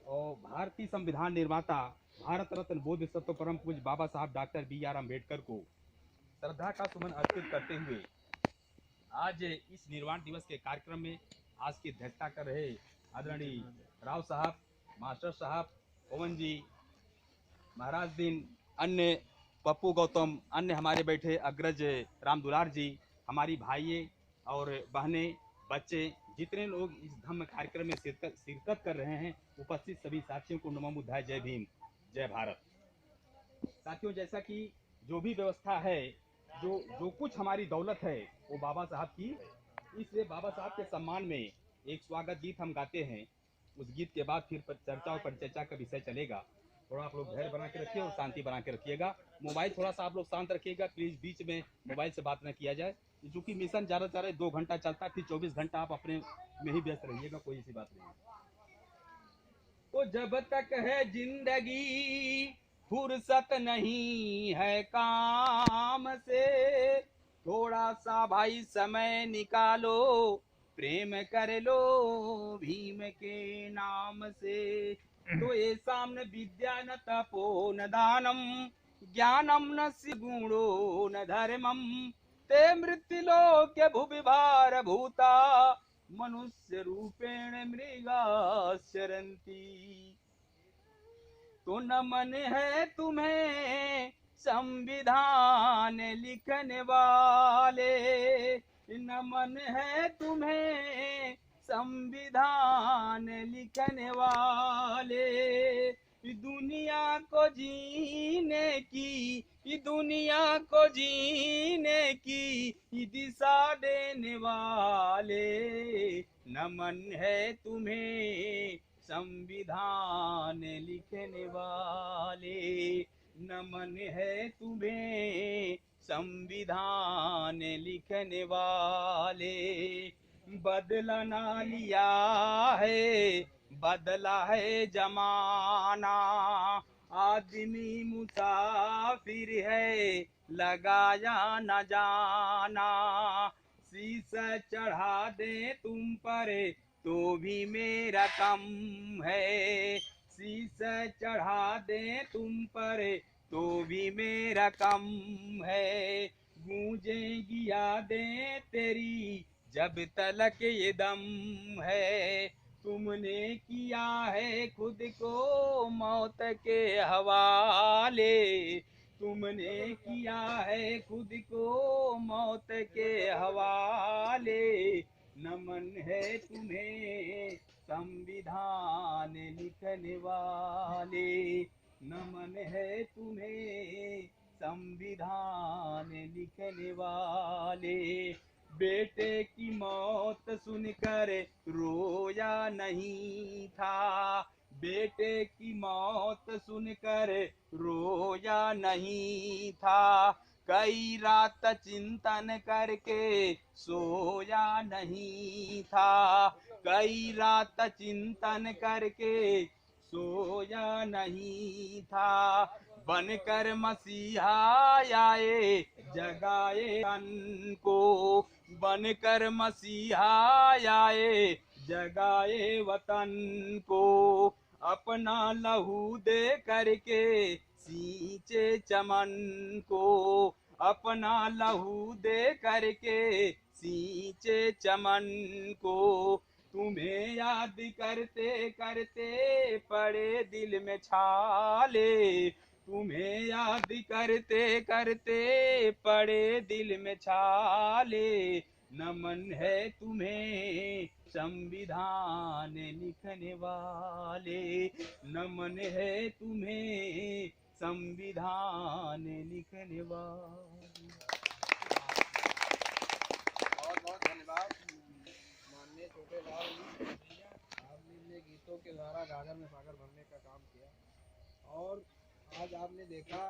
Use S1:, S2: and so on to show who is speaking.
S1: और भारतीय संविधान निर्माता भारत रत्न बोध सत्व परम पूज्य बाबा साहब डॉक्टर B.R. अम्बेडकर को श्रद्धा का सुमन अर्पित करते हुए आज इस निर्वाण दिवस के कार्यक्रम में आज की अध्यक्षता कर रहे आदरणीय राव साहब, मास्टर साहब, पवन जी, महाराज दिन, अन्य पप्पू गौतम, अन्य हमारे बैठे अग्रज राम दुलार जी, हमारी भाइये और बहनें, बच्चे, जितने लोग इस धम्म कार्यक्रम में शिरकत कर रहे हैं, उपस्थित सभी साथियों को नमो बुद्धाय, जय भीम, जय भारत। साथियों, जैसा कि जो भी व्यवस्था है, जो कुछ हमारी दौलत है, वो बाबा साहब की, इसलिए बाबा साहब के सम्मान में एक स्वागत गीत हम गाते हैं। उस गीत के बाद फिर चर्चा और परिचर्चा का विषय चलेगा। थोड़ा आप लोग धैर्य बना के रखिए और शांति बना के रखिएगा। मोबाइल थोड़ा सा आप लोग शांत रखिएगा प्लीज, बीच में मोबाइल से बात न किया जाए, क्योंकि मिशन ज़्यादातर 2 घंटा चलता है, फिर 24 घंटा आप अपने में ही व्यस्त रहिएगा, कोई ऐसी बात नहीं। तो जब तक है जिंदगी फुर्सत नहीं है काम से, थोड़ा सा भाई समय निकालो, प्रेम कर लो भीम के नाम से। तो ये सामने विद्या न तपो न दानम, ज्ञानम न गुणो न धर्मम, ते मृत्युलोके भुविभार भूता, मनुष्य रूपेण मृगा शरंती। तो नमन है तुम्हें संविधान लिखने वाले, नमन है तुम्हें संविधान लिखने वाले। दुनिया को जीने की, दुनिया को जीने की दिशा देने वाले, नमन है तुम्हें संविधान लिखने वाले, नमन है तुम्हें संविधान लिखने वाले। बदला ना लिया है, बदला है जमाना, आदमी मुसाफिर है लगाया न जाना। शीश चढ़ा दे तुम पर तो भी मेरा कम है, शीश चढ़ा दे तुम पर तो भी मेरा कम है। गूंजेगी यादें तेरी जब तलक ये दम है, तुमने किया है खुद को मौत के हवाले, तुमने किया है खुद को मौत के हवाले। नमन है तुम्हें संविधान लिखने वाले, नमन है तुम्हें संविधान लिखने वाले। बेटे की मौत सुनकर रोया नहीं था, बेटे की मौत सुनकर रोया नहीं था। कई रात चिंतन करके सोया नहीं था, कई रात चिंतन करके सोया नहीं था। बनकर मसीहा आए जगाए तन को, बनकर मसीहा आए जगाए वतन को। अपना लहू दे करके सींचे चमन को, अपना लहू दे करके सींचे चमन को। तुम्हें याद करते करते पड़े दिल में छाले, तुम्हें याद करते करते पड़े दिल में छाले। नमन है तुम्हें संविधान लिखने वाले, नमन है तुम्हें संविधान लिखने वाले।
S2: बहुत बहुत धन्यवाद माननीय छोटे लाल जी। आपने गीतों के द्वारा गागर में सागर भरने का काम किया, और आज आपने देखा